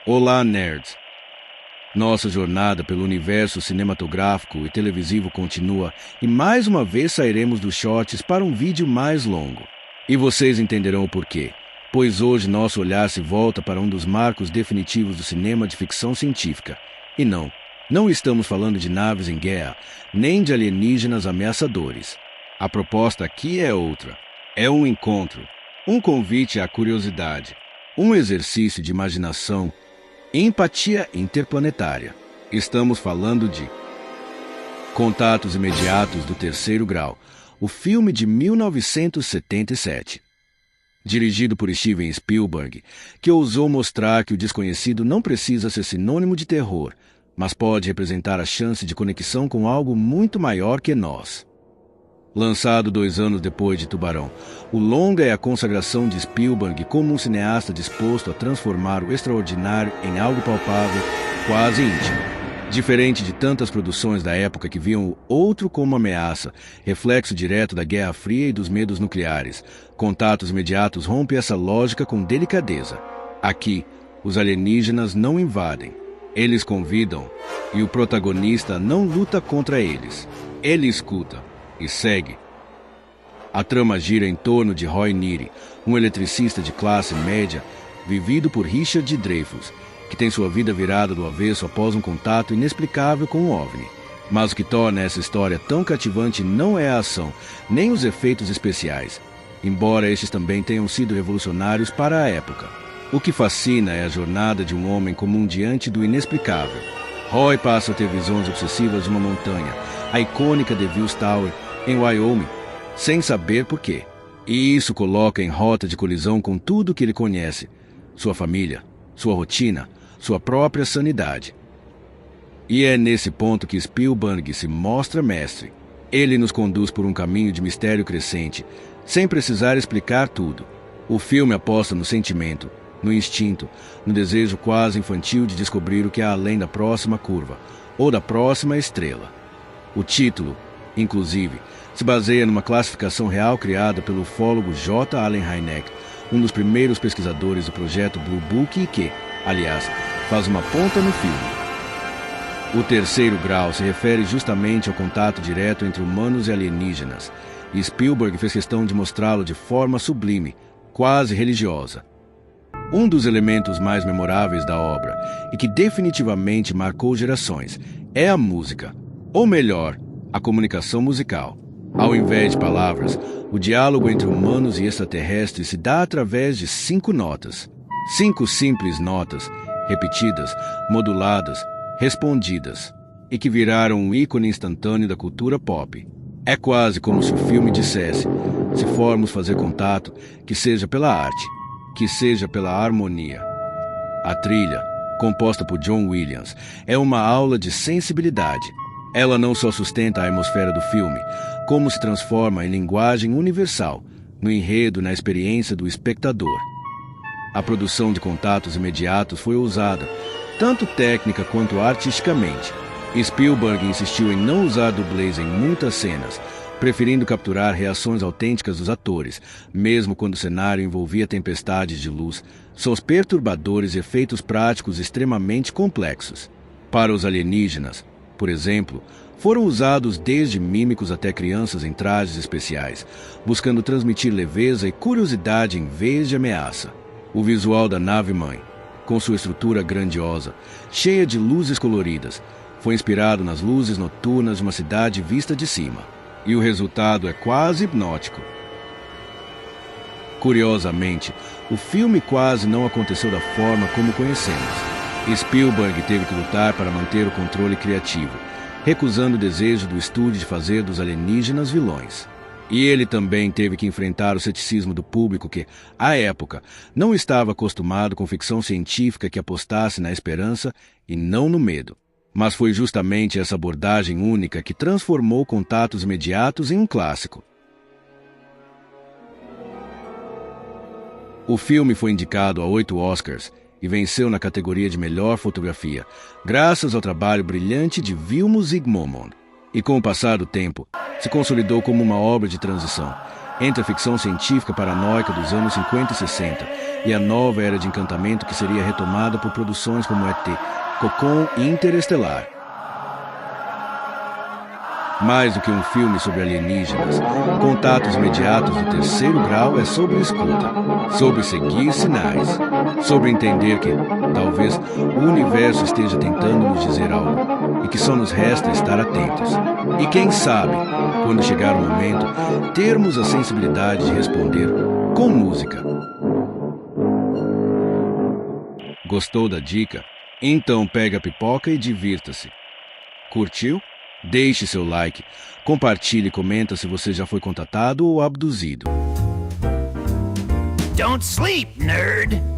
Olá, nerds! Nossa jornada pelo universo cinematográfico e televisivo continua e mais uma vez sairemos dos shorts para um vídeo mais longo. E vocês entenderão o porquê, pois hoje nosso olhar se volta para um dos marcos definitivos do cinema de ficção científica. E não estamos falando de naves em guerra, nem de alienígenas ameaçadores. A proposta aqui é outra. É um encontro, um convite à curiosidade, um exercício de imaginação e empatia interplanetária. Estamos falando de Contatos Imediatos do Terceiro Grau, o filme de 1977. Dirigido por Steven Spielberg, que ousou mostrar que o desconhecido não precisa ser sinônimo de terror, mas pode representar a chance de conexão com algo muito maior que nós. Lançado 2 anos depois de Tubarão, o longa é a consagração de Spielberg como um cineasta disposto a transformar o extraordinário em algo palpável, quase íntimo. Diferente de tantas produções da época que viam o outro como ameaça, reflexo direto da Guerra Fria e dos medos nucleares, Contatos Imediatos rompe essa lógica com delicadeza. Aqui, os alienígenas não invadem. Eles convidam, e o protagonista não luta contra eles. Ele escuta e segue. A trama gira em torno de Roy Neary, um eletricista de classe média, vivido por Richard Dreyfuss, que tem sua vida virada do avesso após um contato inexplicável com um OVNI. Mas o que torna essa história tão cativante não é a ação, nem os efeitos especiais, embora estes também tenham sido revolucionários para a época. O que fascina é a jornada de um homem comum diante do inexplicável. Roy passa a ter visões obsessivas de uma montanha, a icônica Devils Tower, em Wyoming, sem saber por quê. E isso coloca em rota de colisão com tudo que ele conhece, sua família, sua rotina, sua própria sanidade. E é nesse ponto que Spielberg se mostra mestre. Ele nos conduz por um caminho de mistério crescente, sem precisar explicar tudo. O filme aposta no sentimento, no instinto, no desejo quase infantil de descobrir o que há além da próxima curva, ou da próxima estrela. O título, inclusive, se baseia numa classificação real criada pelo ufólogo J. Allen Hynek, um dos primeiros pesquisadores do projeto Blue Book e que, aliás, faz uma ponta no filme. O terceiro grau se refere justamente ao contato direto entre humanos e alienígenas, e Spielberg fez questão de mostrá-lo de forma sublime, quase religiosa. Um dos elementos mais memoráveis da obra, e que definitivamente marcou gerações, é a música, ou melhor, a comunicação musical. Ao invés de palavras, o diálogo entre humanos e extraterrestres se dá através de 5 notas. 5 simples notas, repetidas, moduladas, respondidas, e que viraram um ícone instantâneo da cultura pop. É quase como se o filme dissesse, se formos fazer contato, que seja pela arte, que seja pela harmonia. A trilha, composta por John Williams, é uma aula de sensibilidade. Ela não só sustenta a atmosfera do filme, como se transforma em linguagem universal, no enredo e na experiência do espectador. A produção de Contatos Imediatos foi ousada, tanto técnica quanto artisticamente. Spielberg insistiu em não usar dublês em muitas cenas, preferindo capturar reações autênticas dos atores, mesmo quando o cenário envolvia tempestades de luz, sons perturbadores e efeitos práticos extremamente complexos. Para os alienígenas, por exemplo, foram usados desde mímicos até crianças em trajes especiais, buscando transmitir leveza e curiosidade em vez de ameaça. O visual da nave-mãe, com sua estrutura grandiosa, cheia de luzes coloridas, foi inspirado nas luzes noturnas de uma cidade vista de cima. E o resultado é quase hipnótico. Curiosamente, o filme quase não aconteceu da forma como conhecemos. Spielberg teve que lutar para manter o controle criativo, recusando o desejo do estúdio de fazer dos alienígenas vilões. E ele também teve que enfrentar o ceticismo do público que, à época, não estava acostumado com ficção científica que apostasse na esperança e não no medo. Mas foi justamente essa abordagem única que transformou Contatos Imediatos em um clássico. O filme foi indicado a 8 Oscars e venceu na categoria de melhor fotografia, graças ao trabalho brilhante de Vilmos Zsigmonds. E com o passar do tempo, se consolidou como uma obra de transição, Entre a ficção científica paranoica dos anos 50 e 60 e a nova era de encantamento que seria retomada por produções como ET, Cocon e Interestelar. Mais do que um filme sobre alienígenas, Contatos Imediatos do Terceiro Grau é sobre escuta, sobre seguir sinais, sobre entender que, talvez, o universo esteja tentando nos dizer algo e que só nos resta estar atentos. E quem sabe, quando chegar o momento, termos a sensibilidade de responder com música. Gostou da dica? Então pega a pipoca e divirta-se. Curtiu? Deixe seu like, compartilhe e comenta se você já foi contatado ou abduzido. Don't sleep, nerd!